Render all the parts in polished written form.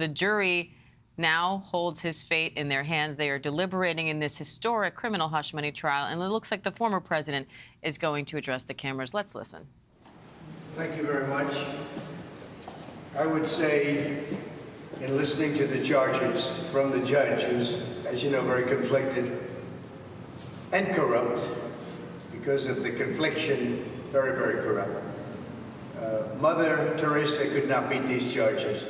The jury now holds his fate in their hands. They are deliberating in this historic criminal hush money trial, and it looks like the former president is going to address the cameras. Let's listen. Thank you very much. I would say, in listening to the charges from the judge, who's, as you know, very conflicted and corrupt, because of the confliction, very, very corrupt. Mother Teresa could not beat these charges.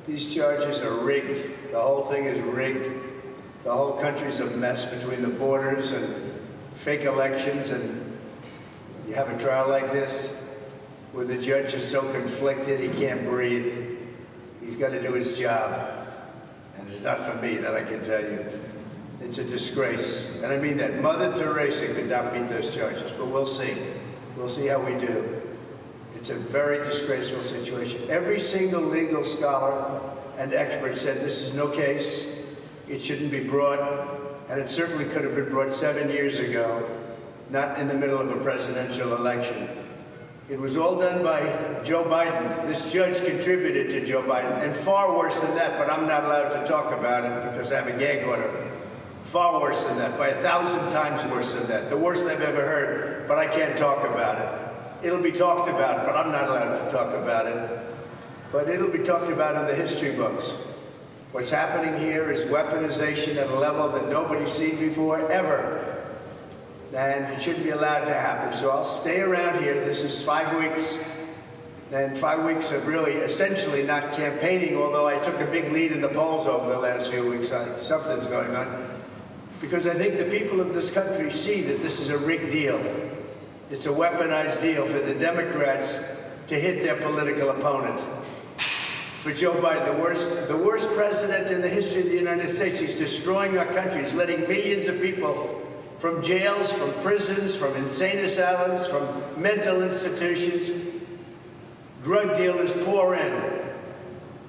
These charges are rigged. The whole thing is rigged. The whole country's a mess between the borders and fake elections, and you have a trial like this where the judge is so conflicted he can't breathe. He's got to do his job. And it's not for me, that I can tell you. It's a disgrace. And I mean that. Mother Teresa could not beat those charges, but we'll see. We'll see how we do. It's a very disgraceful situation. Every single legal scholar and expert said this is no case. It shouldn't be brought, and it certainly could have been brought 7 years ago, not in the middle of a presidential election. It was all done by Joe Biden. This judge contributed to Joe Biden, and far worse than that, but I'm not allowed to talk about it because I have a gag order. Far worse than that, by 1,000 times worse than that. The worst I've ever heard, but I can't talk about it. It'll be talked about, but I'm not allowed to talk about it. But it'll be talked about in the history books. What's happening here is weaponization at a level that nobody's seen before, ever. And it shouldn't be allowed to happen. So I'll stay around here. This is 5 weeks. And 5 weeks of really essentially not campaigning, although I took a big lead in the polls over the last few weeks. Something's going on. Because I think the people of this country see that this is a rigged deal. It's a weaponized deal for the Democrats to hit their political opponent. For Joe Biden, the worst president in the history of the United States. He's destroying our country. He's letting millions of people from jails, from prisons, from insane asylums, from mental institutions, drug dealers pour in.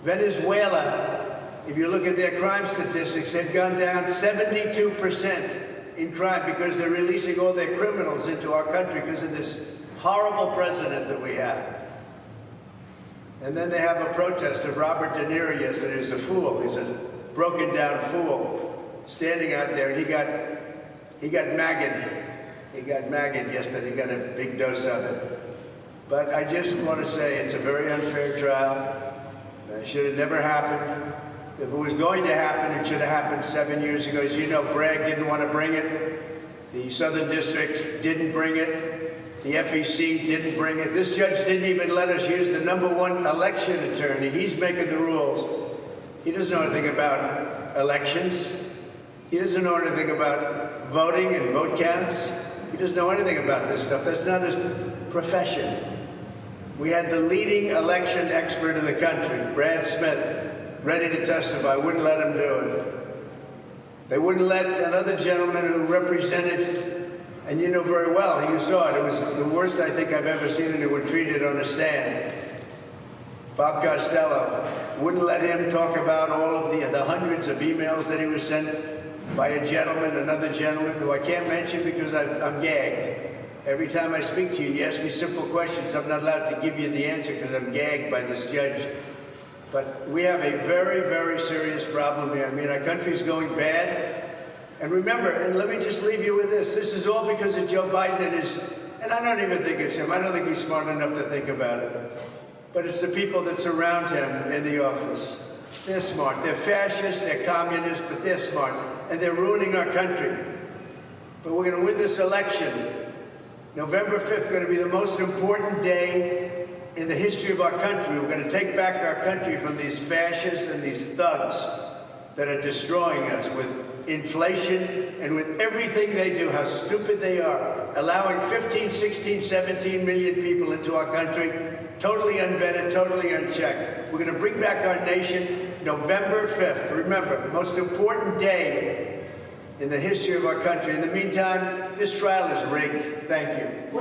Venezuela, if you look at their crime statistics, they've gone down 72% in crime because they're releasing all their criminals into our country because of this horrible president that we have. And then they have a protest of Robert De Niro yesterday. He's a fool. He's a broken down fool standing out there, and he got maggot. He got maggot yesterday. He got a big dose of it. But I just want to say it's a very unfair trial. It should have never happened. If it was going to happen, it should have happened 7 years ago. As you know, Bragg didn't want to bring it. The Southern District didn't bring it. The FEC didn't bring it. This judge didn't even let us use the #1 election attorney. He's making the rules. He doesn't know anything about elections. He doesn't know anything about voting and vote counts. He doesn't know anything about this stuff. That's not his profession. We had the leading election expert in the country, Brad Smith, ready to testify. Wouldn't let him do it. They wouldn't let another gentleman who represented, and you know very well, you saw it. It was the worst I think I've ever seen anyone treated on a stand. Bob Costello, wouldn't let him talk about all of the hundreds of emails that he was sent by a gentleman, another gentleman, who I can't mention because I'm gagged. Every time I speak to you, you ask me simple questions. I'm not allowed to give you the answer because I'm gagged by this judge. But we have a very, very serious problem here. I mean, our country's going bad. And remember, and let me just leave you with this. This is all because of Joe Biden and I don't even think it's him. I don't think he's smart enough to think about it. But it's the people that surround him in the office. They're smart. They're fascists, they're communists, but they're smart. And they're ruining our country. But we're going to win this election. November 5th is going to be the most important day in the history of our country. We're going to take back our country from these fascists and these thugs that are destroying us with inflation and with everything they do, how stupid they are, allowing 15, 16, 17 million people into our country, totally unvetted, totally unchecked. We're going to bring back our nation November 5th. Remember, most important day in the history of our country. In the meantime, this trial is rigged. Thank you.